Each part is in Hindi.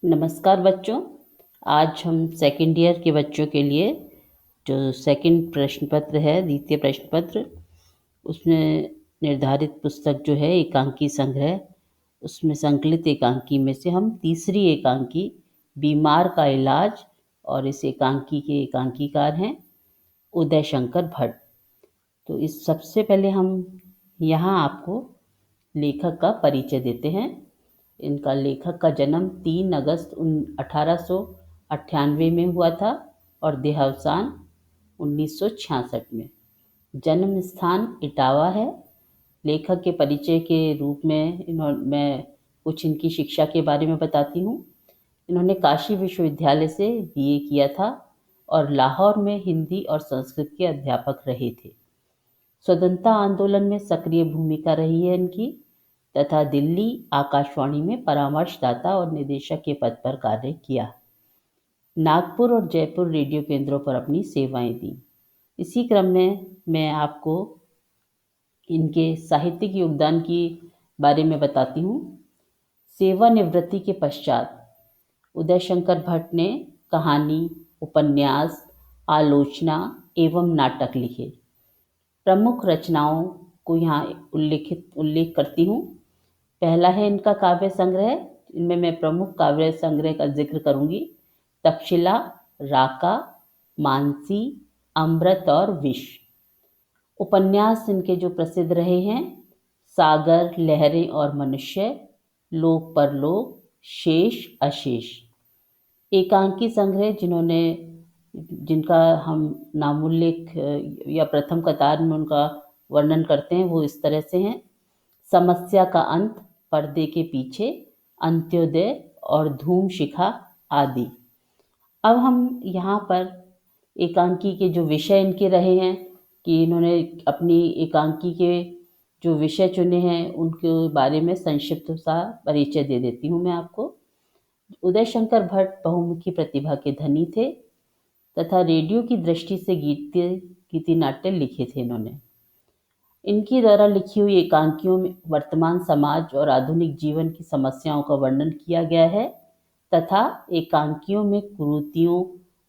नमस्कार बच्चों। आज हम सेकंड ईयर के बच्चों के लिए जो सेकंड प्रश्न पत्र है, द्वितीय प्रश्न पत्र, उसमें निर्धारित पुस्तक जो है एकांकी संग्रह, उसमें संकलित एकांकी में से हम तीसरी एकांकी बीमार का इलाज, और इस एकांकी के एकांकीकार हैं उदय शंकर भट्ट। तो इस सबसे पहले हम यहाँ आपको लेखक का परिचय देते हैं। इनका लेखक का जन्म 3 अगस्त 1898 में हुआ था और देहावसान 1966 में। जन्म स्थान इटावा है। लेखक के परिचय के रूप में मैं कुछ इनकी शिक्षा के बारे में बताती हूँ। इन्होंने काशी विश्वविद्यालय से बीए किया था और लाहौर में हिंदी और संस्कृत के अध्यापक रहे थे। स्वतंत्रता आंदोलन में सक्रिय भूमिका रही है इनकी, तथा दिल्ली आकाशवाणी में परामर्शदाता और निदेशक के पद पर कार्य किया। नागपुर और जयपुर रेडियो केंद्रों पर अपनी सेवाएं दी। इसी क्रम में मैं आपको इनके साहित्यिक योगदान के बारे में बताती हूँ। सेवानिवृत्ति के पश्चात उदय शंकर भट्ट ने कहानी, उपन्यास, आलोचना एवं नाटक लिखे। प्रमुख रचनाओं को यहाँ उल्लेख करती हूँ। पहला है इनका काव्य संग्रह। इनमें मैं प्रमुख काव्य संग्रह का जिक्र करूंगी। तक्षशिला, राका, मानसी, अमृत और विष। उपन्यास इनके जो प्रसिद्ध रहे हैं, सागर, लहरें और मनुष्य, लोक परलोक, शेष अशेष। एकांकी संग्रह जिनका हम नामोल्लेख या प्रथम कतार में उनका वर्णन करते हैं, वो इस तरह से हैं। समस्या का अंत, पर्दे के पीछे, अंत्योदय और धूम शिखा आदि। अब हम यहाँ पर एकांकी के जो विषय इनके रहे हैं, कि इन्होंने अपनी एकांकी के जो विषय चुने हैं उनके बारे में संक्षिप्त सा परिचय दे देती हूँ मैं आपको। उदय शंकर भट्ट बहुमुखी प्रतिभा के धनी थे तथा रेडियो की दृष्टि से गीति नाट्य लिखे थे इन्होंने। इनकी द्वारा लिखी हुई एकांकियों में वर्तमान समाज और आधुनिक जीवन की समस्याओं का वर्णन किया गया है तथा एकांकियों में कुरीतियों,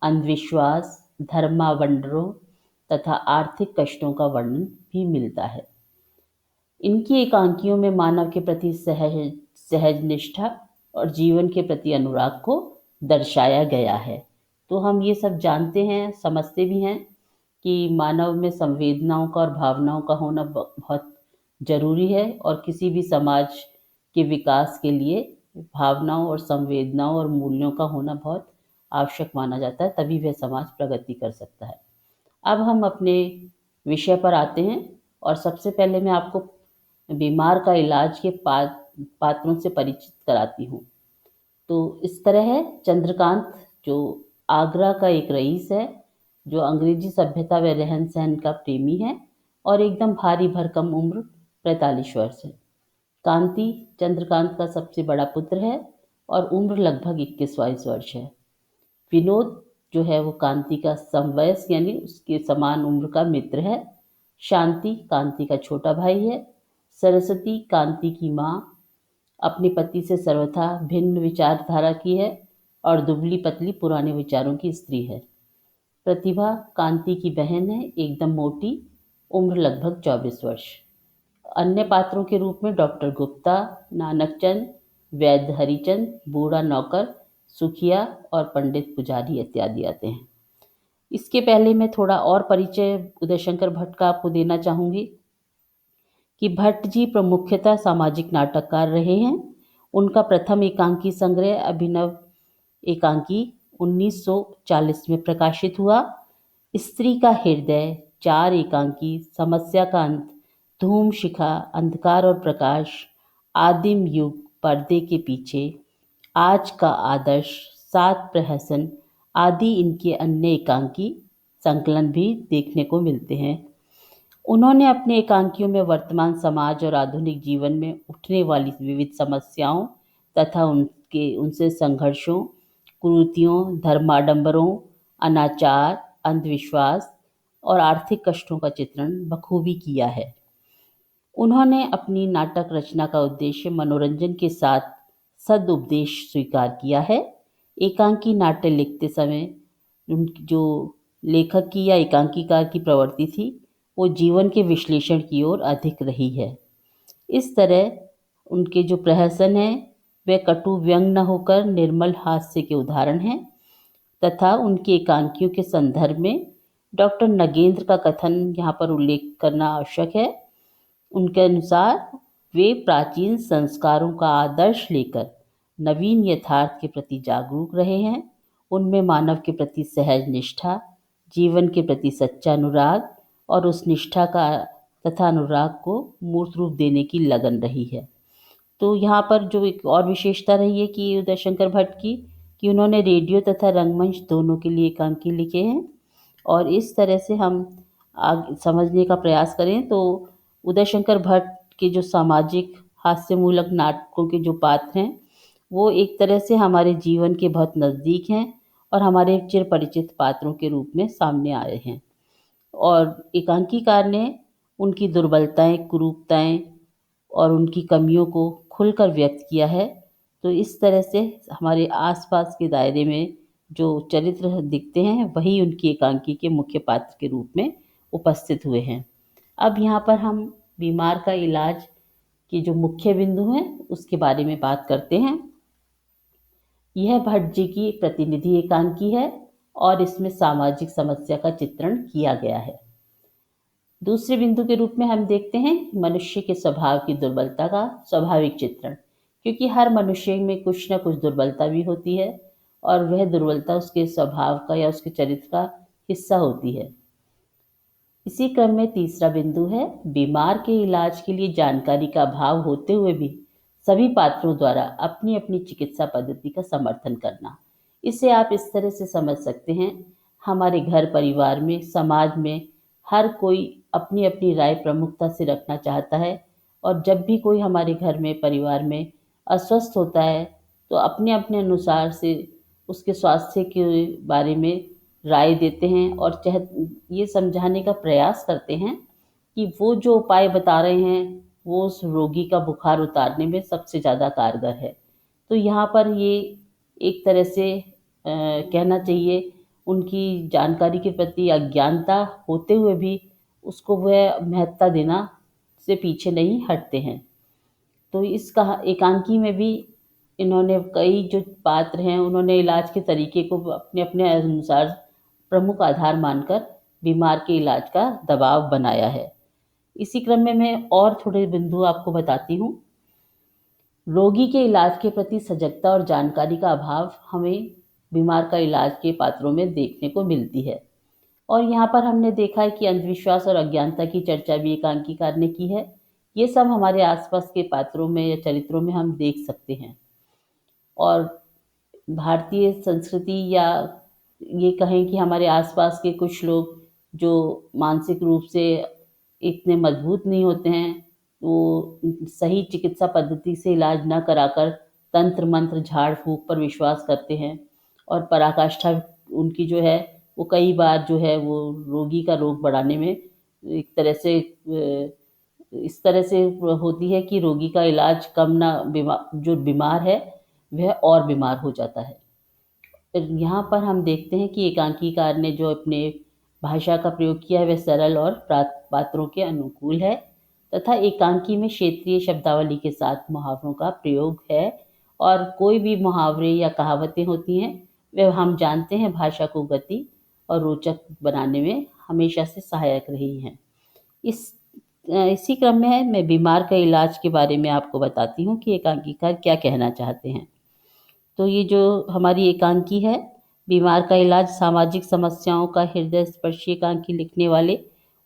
अंधविश्वास, धर्मावंडरों तथा आर्थिक कष्टों का वर्णन भी मिलता है। इनकी एकांकियों में मानव के प्रति सहज निष्ठा और जीवन के प्रति अनुराग को दर्शाया गया है। तो हम ये सब जानते हैं, समझते भी हैं कि मानव में संवेदनाओं का और भावनाओं का होना बहुत जरूरी है, और किसी भी समाज के विकास के लिए भावनाओं और संवेदनाओं और मूल्यों का होना बहुत आवश्यक माना जाता है, तभी वह समाज प्रगति कर सकता है। अब हम अपने विषय पर आते हैं, और सबसे पहले मैं आपको बीमार का इलाज के पात्रों से परिचित कराती हूँ। तो इस तरह है। चंद्रकांत जो आगरा का एक रईस है, जो अंग्रेजी सभ्यता व रहन सहन का प्रेमी है और एकदम भारी भरकम उम्र 45 वर्ष है। कांति चंद्रकांत का सबसे बड़ा पुत्र है और उम्र लगभग 21-22 वर्ष है। विनोद जो है वो कांति का समवयस्क यानी उसके समान उम्र का मित्र है। शांति कांति का छोटा भाई है। सरस्वती कांति की माँ अपने पति से सर्वथा भिन्न विचारधारा की है और दुबली पतली पुराने विचारों की स्त्री है। प्रतिभा कांति की बहन है, एकदम मोटी, उम्र लगभग 24 वर्ष। अन्य पात्रों के रूप में डॉक्टर गुप्ता, नानकचंद, वैद्य हरिचंद, बूढ़ा नौकर, सुखिया और पंडित पुजारी इत्यादि आते हैं। इसके पहले मैं थोड़ा और परिचय उदय शंकर भट्ट का आपको देना चाहूँगी कि भट्ट जी प्रमुखतः सामाजिक नाटककार रहे हैं। उनका प्रथम एकांकी संग्रह अभिनव एकांकी 1940 में प्रकाशित हुआ। स्त्री का हृदय, 4 एकांकी, समस्या का अंत, धूम शिखा, अंधकार और प्रकाश, आदिम युग, पर्दे के पीछे, आज का आदर्श, 7 प्रहसन आदि इनके अन्य एकांकी संकलन भी देखने को मिलते हैं। उन्होंने अपने एकांकियों में वर्तमान समाज और आधुनिक जीवन में उठने वाली विविध समस्याओं तथा उनसे संघर्षों, कुरीतियों, धर्माडंबरों, अनाचार, अंधविश्वास और आर्थिक कष्टों का चित्रण बखूबी किया है। उन्होंने अपनी नाटक रचना का उद्देश्य मनोरंजन के साथ सदुपदेश स्वीकार किया है। एकांकी नाट्य लिखते समय उनकी जो लेखक की या एकांकीकार की प्रवृत्ति थी, वो जीवन के विश्लेषण की ओर अधिक रही है। इस तरह उनके जो प्रहसन हैं, वे कटु व्यंग न होकर निर्मल हास्य के उदाहरण हैं, तथा उनकी एकांकियों के संदर्भ में डॉक्टर नगेंद्र का कथन यहाँ पर उल्लेख करना आवश्यक है। उनके अनुसार वे प्राचीन संस्कारों का आदर्श लेकर नवीन यथार्थ के प्रति जागरूक रहे हैं। उनमें मानव के प्रति सहज निष्ठा, जीवन के प्रति सच्चा अनुराग और उस निष्ठा का तथा अनुराग को मूर्त रूप देने की लगन रही है। तो यहाँ पर जो एक और विशेषता रही है कि उदय शंकर भट्ट की, कि उन्होंने रेडियो तथा रंगमंच दोनों के लिए एकांकी लिखे हैं। और इस तरह से हम आगे समझने का प्रयास करें तो उदय शंकर भट्ट के जो सामाजिक हास्यमूलक नाटकों के जो पात्र हैं, वो एक तरह से हमारे जीवन के बहुत नज़दीक हैं और हमारे चिर परिचित पात्रों के रूप में सामने आए हैं। और एकांकीकार ने उनकी दुर्बलताएं, कुरूपताएं और उनकी कमियों को खुलकर व्यक्त किया है। तो इस तरह से हमारे आसपास के दायरे में जो चरित्र दिखते हैं, वही उनकी एकांकी के मुख्य पात्र के रूप में उपस्थित हुए हैं। अब यहाँ पर हम बीमार का इलाज के जो मुख्य बिंदु हैं, उसके बारे में बात करते हैं। यह भट्ट जी की प्रतिनिधि एकांकी है और इसमें सामाजिक समस्या का चित्रण किया गया है। दूसरे बिंदु के रूप में हम देखते हैं मनुष्य के स्वभाव की दुर्बलता का स्वाभाविक चित्रण, क्योंकि हर मनुष्य में कुछ न कुछ दुर्बलता भी होती है और वह दुर्बलता उसके स्वभाव का या उसके चरित्र का हिस्सा होती है। इसी क्रम में तीसरा बिंदु है बीमार के इलाज के लिए जानकारी का अभाव होते हुए भी सभी पात्रों द्वारा अपनी अपनी चिकित्सा पद्धति का समर्थन करना। इसे आप इस तरह से समझ सकते हैं, हमारे घर परिवार में, समाज में हर कोई अपनी अपनी राय प्रमुखता से रखना चाहता है, और जब भी कोई हमारे घर में, परिवार में अस्वस्थ होता है, तो अपने अपने अनुसार से उसके स्वास्थ्य के बारे में राय देते हैं और ये समझाने का प्रयास करते हैं कि वो जो उपाय बता रहे हैं, वो उस रोगी का बुखार उतारने में सबसे ज़्यादा कारगर है। तो यहाँ पर ये एक तरह से कहना चाहिए, उनकी जानकारी के प्रति अज्ञानता होते हुए भी उसको वह महत्ता देना से पीछे नहीं हटते हैं। तो इस कहा एकांकी में भी इन्होंने कई जो पात्र हैं, उन्होंने इलाज के तरीके को अपने अपने अनुसार प्रमुख आधार मानकर बीमार के इलाज का दबाव बनाया है। इसी क्रम में मैं और थोड़े बिंदु आपको बताती हूँ। रोगी के इलाज के प्रति सजगता और जानकारी का अभाव हमें बीमार का इलाज के पात्रों में देखने को मिलती है। और यहाँ पर हमने देखा है कि अंधविश्वास और अज्ञानता की चर्चा भी एकांकीकार ने की है। ये सब हमारे आसपास के पात्रों में या चरित्रों में हम देख सकते हैं। और भारतीय संस्कृति या ये कहें कि हमारे आसपास के कुछ लोग जो मानसिक रूप से इतने मजबूत नहीं होते हैं, वो सही चिकित्सा पद्धति से इलाज न कराकर तंत्र मंत्र झाड़ फूंक पर विश्वास करते हैं, और पराकाष्ठा उनकी जो है वो कई बार जो है वो रोगी का रोग बढ़ाने में एक तरह से इस तरह से होती है कि रोगी का इलाज कम ना, जो बीमार है वह और बीमार हो जाता है। यहाँ पर हम देखते हैं कि एकांकीकार ने जो अपने भाषा का प्रयोग किया है, वह सरल और पात्रों के अनुकूल है, तथा एकांकी में क्षेत्रीय शब्दावली के साथ मुहावरों का प्रयोग है। और कोई भी मुहावरे या कहावतें होती हैं, वह हम जानते हैं भाषा को गति और रोचक बनाने में हमेशा से सहायक रही हैं। इसी क्रम में है मैं बीमार का इलाज के बारे में आपको बताती हूँ कि एकांकीकार क्या कहना चाहते हैं। तो ये जो हमारी एकांकी है, बीमार का इलाज, सामाजिक समस्याओं का हृदय स्पर्शी एकांकी लिखने वाले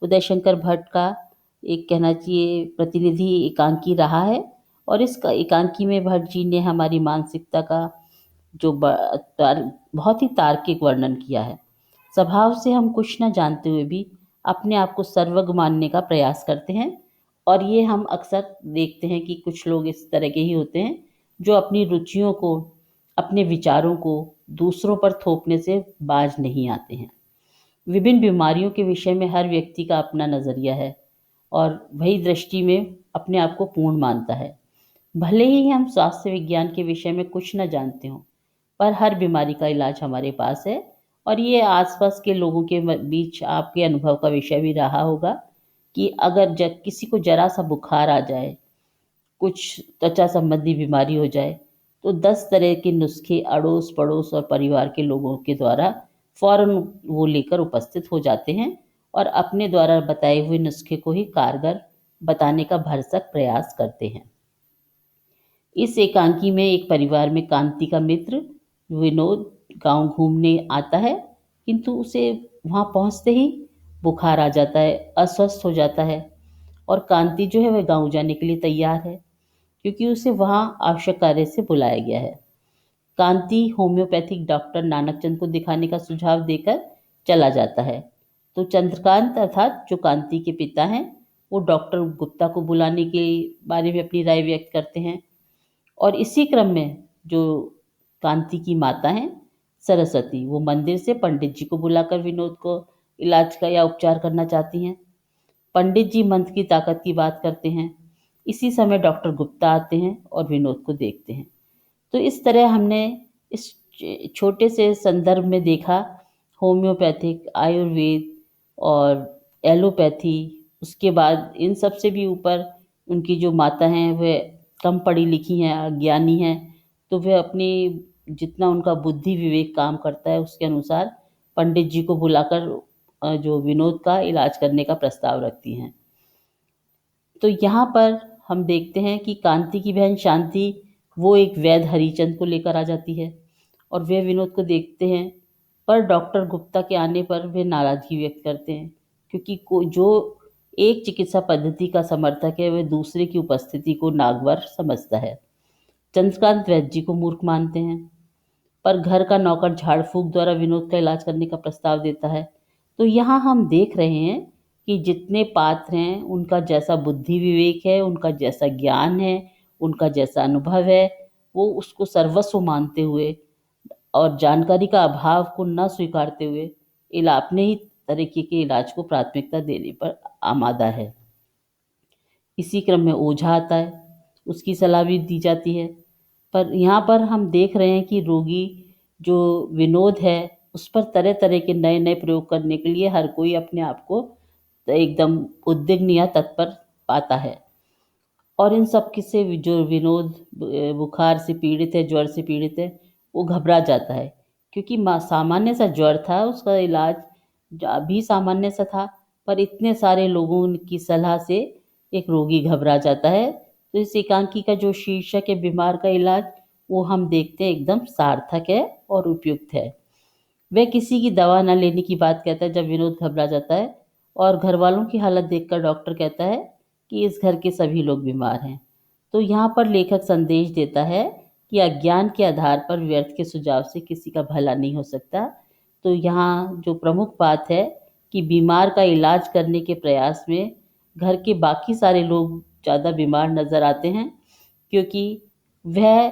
उदय शंकर भट्ट का एक कहना चाहिए प्रतिनिधि एकांकी रहा है। और इस एकांकी में भट्ट जी ने हमारी मानसिकता का जो बहुत ही तार्किक वर्णन किया है। स्वभाव से हम कुछ न जानते हुए भी अपने आप को सर्वज्ञ मानने का प्रयास करते हैं, और ये हम अक्सर देखते हैं कि कुछ लोग इस तरह के ही होते हैं जो अपनी रुचियों को, अपने विचारों को दूसरों पर थोपने से बाज नहीं आते हैं। विभिन्न बीमारियों के विषय में हर व्यक्ति का अपना नज़रिया है और वही दृष्टि में अपने आप को पूर्ण मानता है। भले ही हम स्वास्थ्य विज्ञान के विषय में कुछ न जानते हों, पर हर बीमारी का इलाज हमारे पास है। और ये आसपास के लोगों के बीच आपके अनुभव का विषय भी रहा होगा कि अगर किसी को जरा सा बुखार आ जाए, कुछ त्वचा संबंधी बीमारी हो जाए, तो 10 तरह के नुस्खे अड़ोस पड़ोस और परिवार के लोगों के द्वारा फौरन वो लेकर उपस्थित हो जाते हैं और अपने द्वारा बताए हुए नुस्खे को ही कारगर बताने का भरसक प्रयास करते हैं। इस एकांकी में एक परिवार में कांति का मित्र विनोद गांव घूमने आता है, किंतु उसे वहां पहुंचते ही बुखार आ जाता है, अस्वस्थ हो जाता है। और कांति जो है वह गांव जाने के लिए तैयार है, क्योंकि उसे वहां आवश्यक कार्य से बुलाया गया है। कांति होम्योपैथिक डॉक्टर नानक चंद को दिखाने का सुझाव देकर चला जाता है। तो चंद्रकांत अर्थात जो कांति के पिता हैं, वो डॉक्टर गुप्ता को बुलाने के बारे में अपनी राय व्यक्त करते हैं। और इसी क्रम में जो कांति की माता हैं सरस्वती, वो मंदिर से पंडित जी को बुलाकर विनोद को इलाज का या उपचार करना चाहती हैं। पंडित जी मंत्र की ताकत की बात करते हैं। इसी समय डॉक्टर गुप्ता आते हैं और विनोद को देखते हैं। तो इस तरह हमने इस छोटे से संदर्भ में देखा होम्योपैथिक, आयुर्वेद और एलोपैथी। उसके बाद इन सब से भी ऊपर उनकी जो माता हैं वह कम पढ़ी लिखी हैं, अज्ञानी हैं, तो वह अपनी जितना उनका बुद्धि विवेक काम करता है उसके अनुसार पंडित जी को बुलाकर जो विनोद का इलाज करने का प्रस्ताव रखती हैं। तो यहाँ पर हम देखते हैं कि कांति की बहन शांति वो एक वैद्य हरिचंद को लेकर आ जाती है और वे विनोद को देखते हैं, पर डॉक्टर गुप्ता के आने पर वे नाराजगी व्यक्त करते हैं, क्योंकि जो एक चिकित्सा पद्धति का समर्थक है वह दूसरे की उपस्थिति को नागवार समझता है। चंद्रकांत वैद्य जी को मूर्ख मानते हैं, पर घर का नौकर झाड़ फूक द्वारा विनोद का इलाज करने का प्रस्ताव देता है। तो यहाँ हम देख रहे हैं कि जितने पात्र हैं उनका जैसा बुद्धि विवेक है, उनका जैसा ज्ञान है, उनका जैसा अनुभव है, वो उसको सर्वस्व मानते हुए और जानकारी का अभाव को न स्वीकारते हुए अपने ही तरीके के इलाज को प्राथमिकता देने पर आमादा है। इसी क्रम में ओझा आता है, उसकी सलाह भी दी जाती है। पर यहाँ पर हम देख रहे हैं कि रोगी जो विनोद है उस पर तरह तरह के नए नए प्रयोग करने के लिए हर कोई अपने आप को एकदम उद्विग्न या तत्पर पाता है। और इन सब किस्से जो विनोद बुखार से पीड़ित है, ज्वर से पीड़ित है, वो घबरा जाता है, क्योंकि सामान्य सा ज्वर था, उसका इलाज भी सामान्य सा था, पर इतने सारे लोगों की सलाह से एक रोगी घबरा जाता है। तो इस एकांकी का जो शीर्षक है बीमार का इलाज, वो हम देखते हैं एकदम सार्थक है और उपयुक्त है। वह किसी की दवा न लेने की बात कहता है जब विनोद घबरा जाता है, और घर वालों की हालत देखकर डॉक्टर कहता है कि इस घर के सभी लोग बीमार हैं। तो यहाँ पर लेखक संदेश देता है कि अज्ञान के आधार पर व्यर्थ के सुझाव से किसी का भला नहीं हो सकता। तो यहाँ जो प्रमुख बात है कि बीमार का इलाज करने के प्रयास में घर के बाकी सारे लोग ज़्यादा बीमार नज़र आते हैं, क्योंकि वह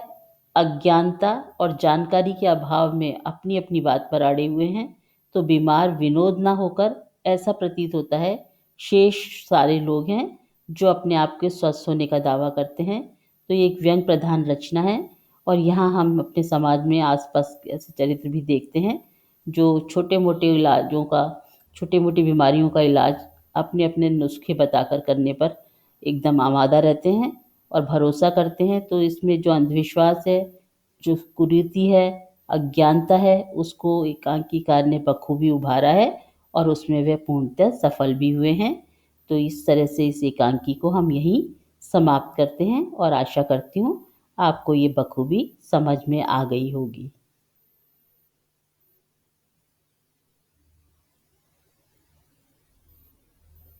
अज्ञानता और जानकारी के अभाव में अपनी अपनी बात पर अड़े हुए हैं। तो बीमार विनोद ना होकर ऐसा प्रतीत होता है शेष सारे लोग हैं जो अपने आप के स्वस्थ होने का दावा करते हैं। तो ये एक व्यंग प्रधान रचना है, और यहाँ हम अपने समाज में आसपास ऐसे चरित्र भी देखते हैं जो छोटे मोटे इलाजों का, छोटी मोटी बीमारियों का इलाज अपने अपने नुस्खे बताकर करने पर एकदम आमादा रहते हैं और भरोसा करते हैं। तो इसमें जो अंधविश्वास है, जो कुरीति है, अज्ञानता है, उसको एकांकीकार ने बखूबी उभारा है और उसमें वे पूर्णतः सफल भी हुए हैं। तो इस तरह से इस एकांकी को हम यहीं समाप्त करते हैं और आशा करती हूँ आपको ये बखूबी समझ में आ गई होगी।